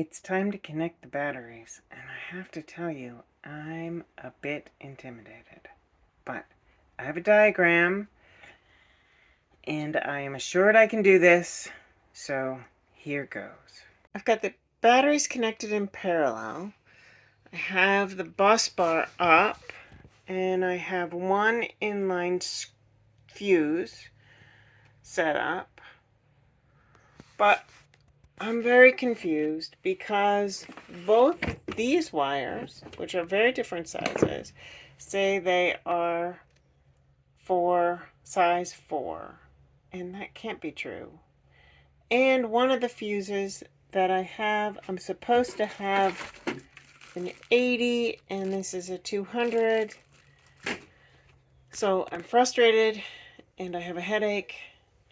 It's time to connect the batteries, and I have to tell you, I'm a bit intimidated. But I have a diagram, and I am assured I can do this, so here goes. I've got the batteries connected in parallel. I have the bus bar up, and I have one inline fuse set up. But I'm very confused because both these wires, which are very different sizes, say they are for size 4, and that can't be true. And one of the fuses that I have, I'm supposed to have an 80, and this is a 200. So I'm frustrated, and I have a headache,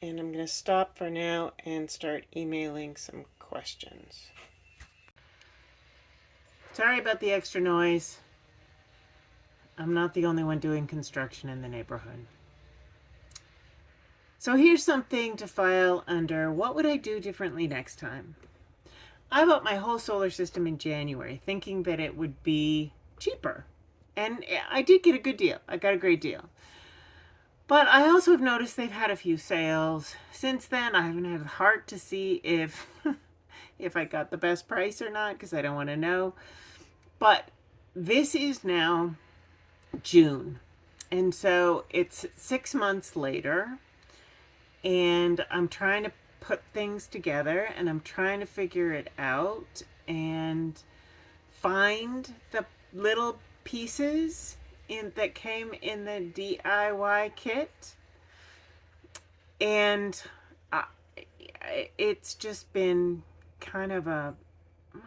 and I'm going to stop for now and start emailing some questions. Sorry about the extra noise. I'm not the only one doing construction in the neighborhood. So here's something to file under what would I do differently next time. I bought my whole solar system in January thinking that it would be cheaper. And I did get a good deal. I got a great deal. But I also have noticed they've had a few sales. Since then, I haven't had the heart to see if I got the best price or not, because I don't want to know. But this is now June. And so it's 6 months later. And I'm trying to put things together. And I'm trying to figure it out. And find the little pieces that came in the DIY kit, and it's just been kind of a,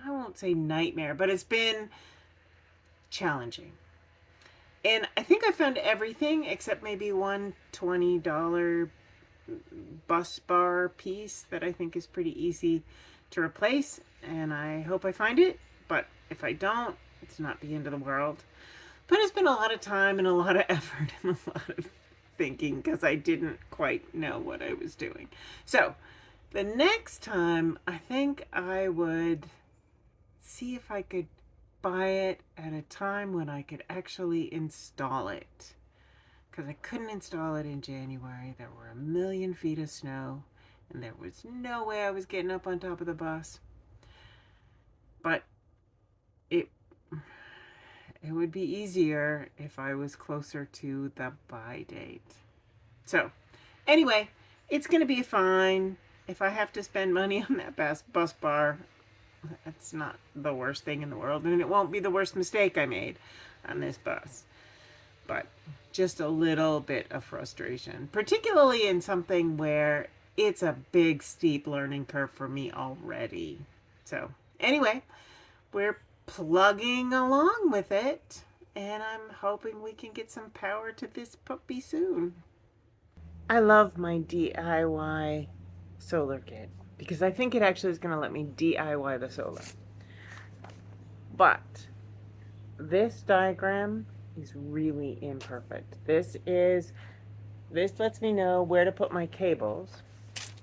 I won't say nightmare, but it's been challenging. And I think I found everything except maybe one $20 bus bar piece that I think is pretty easy to replace, and I hope I find it, but if I don't, it's not the end of the world. But it's been a lot of time and a lot of effort and a lot of thinking because I didn't quite know what I was doing. So the next time, I think I would see if I could buy it at a time when I could actually install it. Because I couldn't install it in January. There were 1,000,000 feet of snow and there was no way I was getting up on top of the bus. But it would be easier if I was closer to the buy date. So, anyway, it's going to be fine. If I have to spend money on that bus bar, that's not the worst thing in the world. And it won't be the worst mistake I made on this bus. But just a little bit of frustration, particularly in something where it's a big, steep learning curve for me already. So, anyway, we're plugging along with it, and I'm hoping we can get some power to this puppy soon. I love my DIY solar kit because I think it actually is going to let me DIY the solar. But this diagram is really imperfect. This lets me know where to put my cables,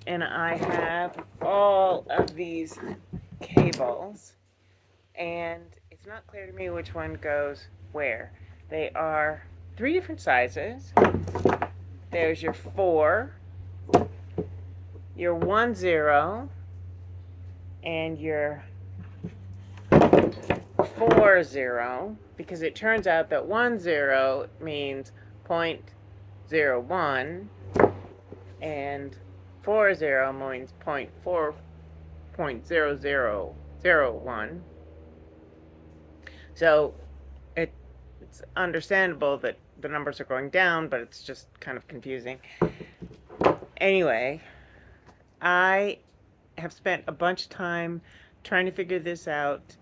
and I have all of these cables, and it's not clear to me which one goes where. They are 3 different sizes. There's your 4, your 10, and your 40, because it turns out that 10 means 0.01 and 40 means 0.0001. So it's understandable that the numbers are going down, but it's just kind of confusing. Anyway, I have spent a bunch of time trying to figure this out,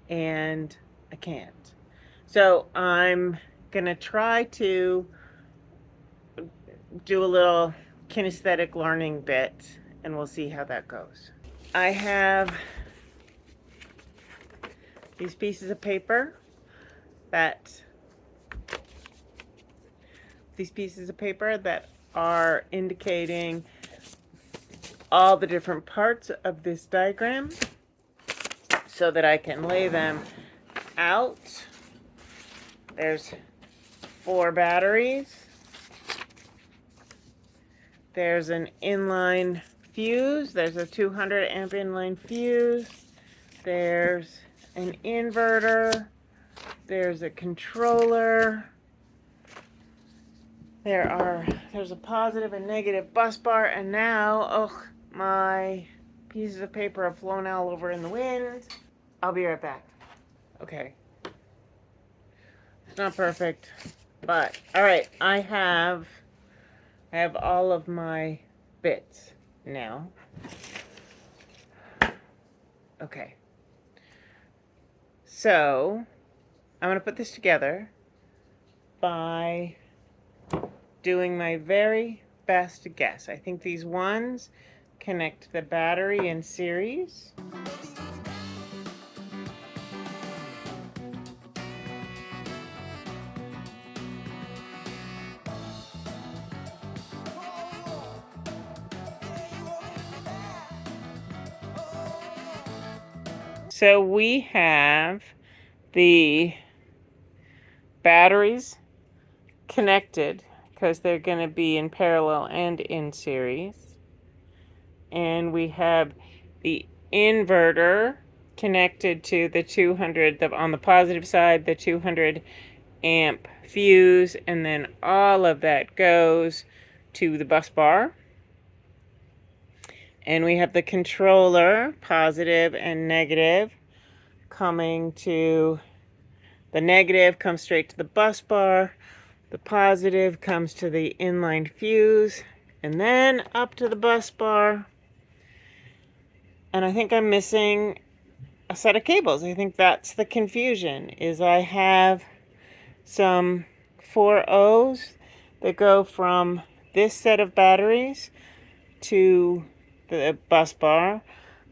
and I can't. So I'm going to try to do a little kinesthetic learning bit, and we'll see how that goes. I have these pieces of paper that are indicating all the different parts of this diagram. so that I can lay them out. There's 4 batteries. There's an inline fuse. There's a 200 amp inline fuse. There's an inverter. There's a controller. There's a positive and negative bus bar, and now, oh, my pieces of paper have flown all over in the wind. I'll be right back. Okay. It's not perfect, but all right, I have all of my bits now. Okay. So, I'm going to put this together by doing my very best guess. I think these ones connect the battery in series. So we have the batteries connected because they're going to be in parallel and in series. And we have the inverter connected to the 200, on the positive side, the 200 amp fuse, and then all of that goes to the bus bar. And we have the controller, positive and negative, coming to the negative comes straight to the bus bar. The positive comes to the inline fuse and then up to the bus bar. And I think I'm missing a set of cables. I think that's the confusion, is I have some 4Os that go from this set of batteries to the bus bar,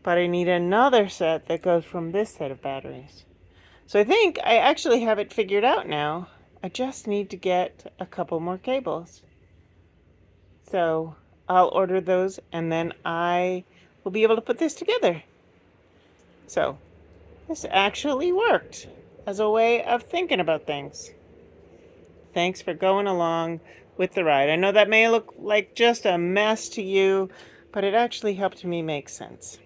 but I need another set that goes from this set of batteries. So I think I actually have it figured out now. I just need to get a couple more cables. So I'll order those and then I will be able to put this together. So this actually worked as a way of thinking about things. Thanks for going along with the ride. I know that may look like just a mess to you, but it actually helped me make sense.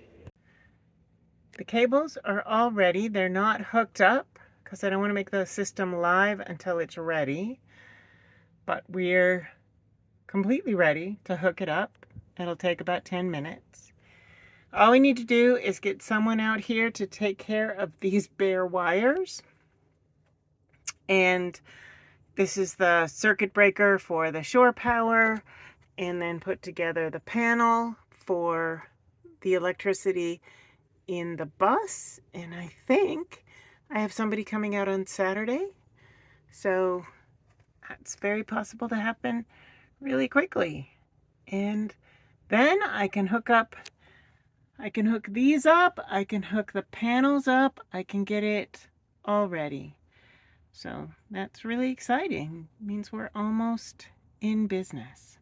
The cables are all ready. They're not hooked up because I don't want to make the system live until it's ready. But we're completely ready to hook it up. It'll take about 10 minutes. All we need to do is get someone out here to take care of these bare wires. And this is the circuit breaker for the shore power, and then put together the panel for the electricity in the bus. And I think I have somebody coming out on Saturday. So that's very possible to happen really quickly. And then I can hook these up, I can hook the panels up, I can get it all ready. So that's really exciting. It means we're almost in business.